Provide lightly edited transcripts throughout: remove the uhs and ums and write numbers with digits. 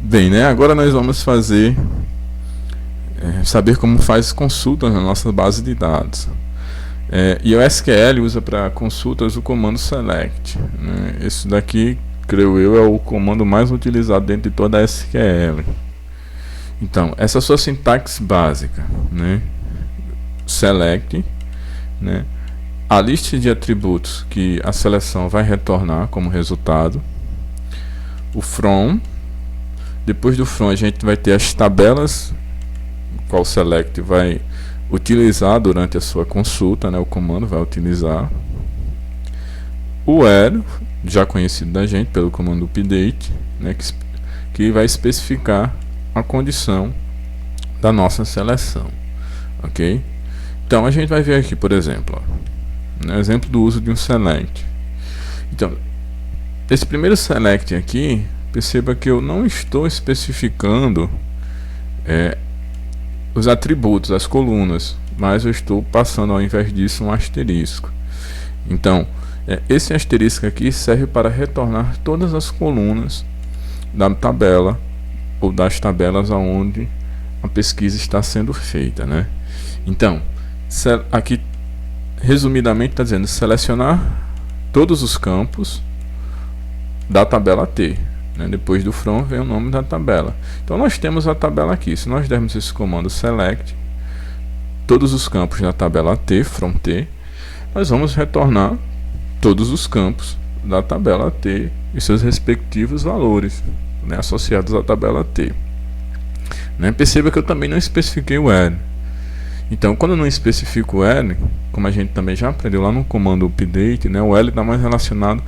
Bem, né? Agora nós vamos saber como faz consultas na nossa base de dados. E o SQL usa para consultas o comando select, né? Esse daqui, creio eu, é o comando mais utilizado dentro de toda a SQL. Então, essa é a sua sintaxe básica, né? Select, né? A lista de atributos que a seleção vai retornar como resultado. O from. Depois do from a gente vai ter as tabelas, qual select vai utilizar durante a sua consulta, né? O comando vai utilizar. O where, já conhecido da gente pelo comando update, né? Que vai especificar a condição da nossa seleção, ok? Então a gente vai ver aqui, por exemplo, exemplo do uso de um select. Então, esse primeiro select aqui, perceba que eu não estou especificando os atributos, as colunas, mas eu estou passando ao invés disso um asterisco. Então, esse asterisco aqui serve para retornar todas as colunas da tabela ou das tabelas aonde a pesquisa está sendo feita, né? Então, aqui resumidamente está dizendo selecionar todos os campos da tabela T, né? Depois do from vem o nome da tabela. Então nós temos a tabela aqui. Se nós dermos esse comando select todos os campos da tabela T, from T, nós vamos retornar todos os campos da tabela T e seus respectivos valores, né, associados à tabela T, né? Perceba que eu também não especifiquei o L. Então, quando eu não especifico o L, como a gente também já aprendeu lá no comando update, né, o L está mais relacionado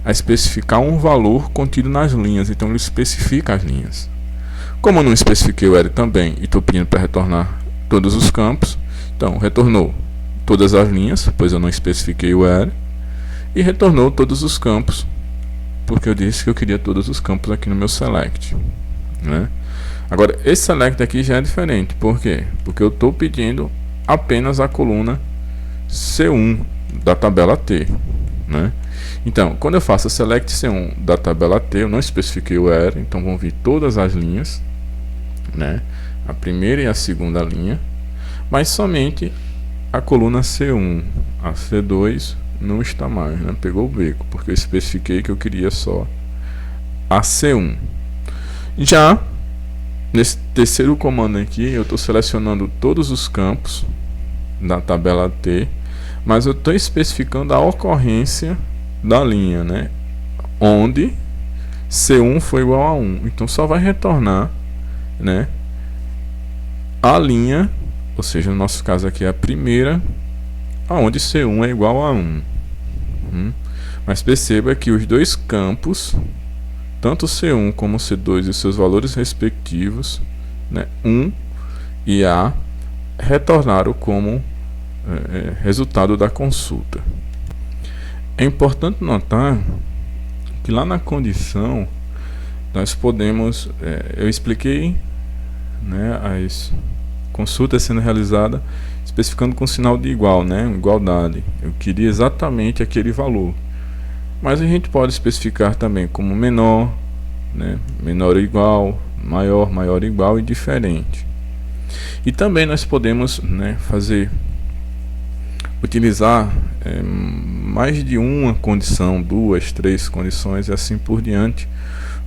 a especificar um valor contido nas linhas. Então ele especifica as linhas. Como eu não especifiquei o L também e estou pedindo para retornar todos os campos, então retornou todas as linhas, pois eu não especifiquei o L, e retornou todos os campos, porque eu disse que eu queria todos os campos aqui no meu select, né? Agora, esse select aqui já é diferente. Por quê? Porque eu estou pedindo apenas a coluna C1 da tabela T, né? Então, quando eu faço select C1 da tabela T, eu não especifiquei o where, então vão vir todas as linhas, né? A primeira e a segunda linha, mas somente a coluna C1, a C2 não está mais, né? Pegou o beco, porque eu especifiquei que eu queria só a C1. Já nesse terceiro comando aqui, eu estou selecionando todos os campos da tabela T, mas eu estou especificando a ocorrência da linha, né? Onde C1 foi igual a 1. Então só vai retornar, né, a linha, ou seja, no nosso caso aqui é a primeira, aonde C1 é igual a 1. Mas perceba que os dois campos, tanto C1 como C2 e seus valores respectivos, né, 1 e A, retornaram como resultado da consulta. É importante notar que lá na condição nós podemos, eu expliquei, né, as consultas sendo realizadas especificando com sinal de igual, né, igualdade. Eu queria exatamente aquele valor. Mas a gente pode especificar também como menor, né, menor ou igual, maior, maior ou igual e diferente. E também nós podemos, né, utilizar mais de uma condição, 2, 3 condições e assim por diante,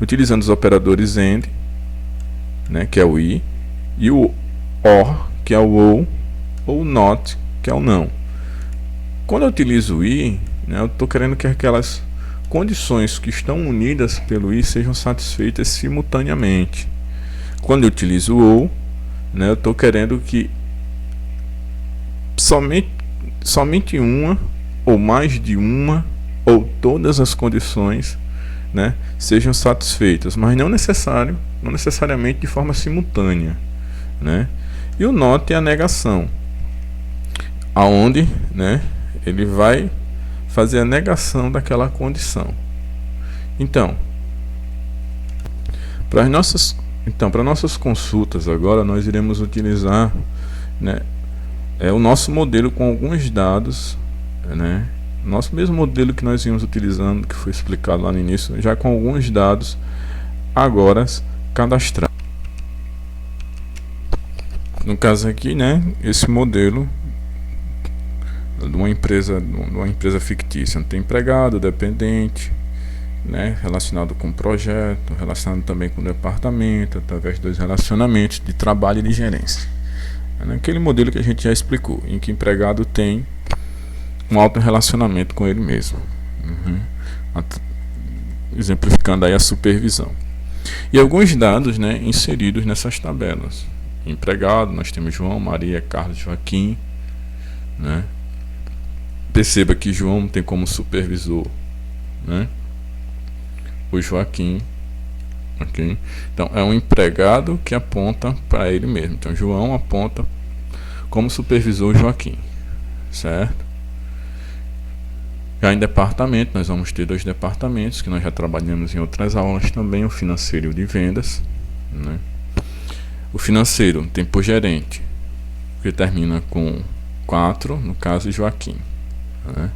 utilizando os operadores AND, né, que é o I, e o OR, que é o ou NOT, que é o não. Quando eu utilizo o I, né, eu estou querendo que aquelas condições que estão unidas pelo I sejam satisfeitas simultaneamente. Quando eu utilizo o OR, né, eu estou querendo que somente uma ou mais de uma ou todas as condições, né, sejam satisfeitas, mas não necessariamente de forma simultânea, né? E o NOT é a negação, aonde, né, ele vai fazer a negação daquela condição. Então, para nossas consultas agora nós iremos utilizar, né, o nosso modelo com alguns dados, né, nosso mesmo modelo que nós íamos utilizando, que foi explicado lá no início, já com alguns dados agora cadastrar. No caso aqui, né, esse modelo de uma empresa fictícia, não tem empregado, dependente, né, relacionado com projeto, relacionado também com departamento, através dos relacionamentos de trabalho e de gerência. É naquele modelo que a gente já explicou, em que o empregado tem um alto relacionamento com ele mesmo, exemplificando aí a supervisão. E alguns dados, né, inseridos nessas tabelas. Empregado, nós temos João, Maria, Carlos, Joaquim, né? Perceba que João tem como supervisor, né, o Joaquim, ok? Então é um empregado que aponta para ele mesmo. Então João aponta como supervisor Joaquim, certo? Já em departamento, nós vamos ter dois departamentos que nós já trabalhamos em outras aulas também, o financeiro e o de vendas, né? O financeiro tem por gerente, que termina com 4, no caso Joaquim, né?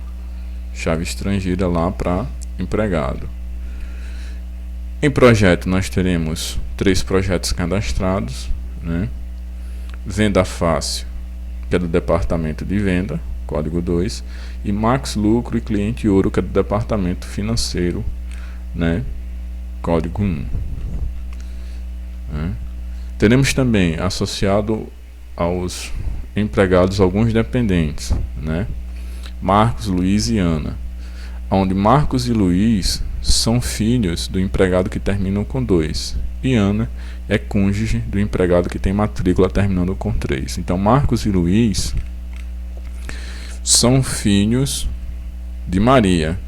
Chave estrangeira lá para empregado. Em projeto nós teremos 3 projetos cadastrados, né? Venda fácil, que é do departamento de venda, código 2, e Max Lucro e Cliente Ouro, que é do departamento financeiro, né? Código 1. Né? Teremos também associado aos empregados alguns dependentes, né? Marcos, Luiz e Ana, onde Marcos e Luiz são filhos do empregado que terminam com 2 e Ana é cônjuge do empregado que tem matrícula terminando com 3. Então Marcos e Luiz são filhos de Maria,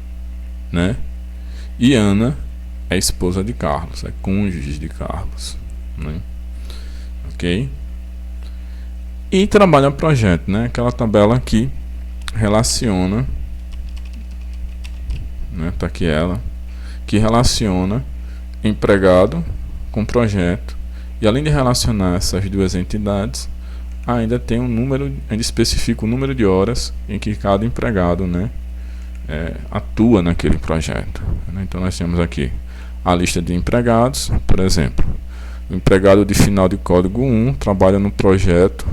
né? E Ana é esposa de Carlos, é cônjuge de Carlos, né? Ok? E trabalha projeto, né? Aquela tabela aqui relaciona, né? Tá aqui ela, que relaciona empregado com projeto, e além de relacionar essas duas entidades, ainda tem um número, ainda especifica o número de horas em que cada empregado, né, atua naquele projeto, né? Então nós temos aqui a lista de empregados, por exemplo, o empregado de final de código 1 trabalha no projeto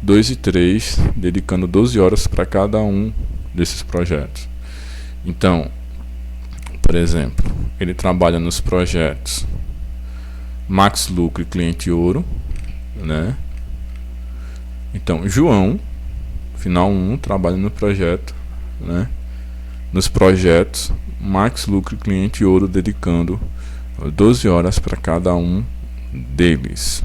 2 e 3, dedicando 12 horas para cada um desses projetos. Então, por exemplo, ele trabalha nos projetos Max Lucro e Cliente Ouro, né? Então, João, final 1, trabalha no projeto, né? Nos projetos Max Lucro e Cliente Ouro, dedicando 12 horas para cada um deles.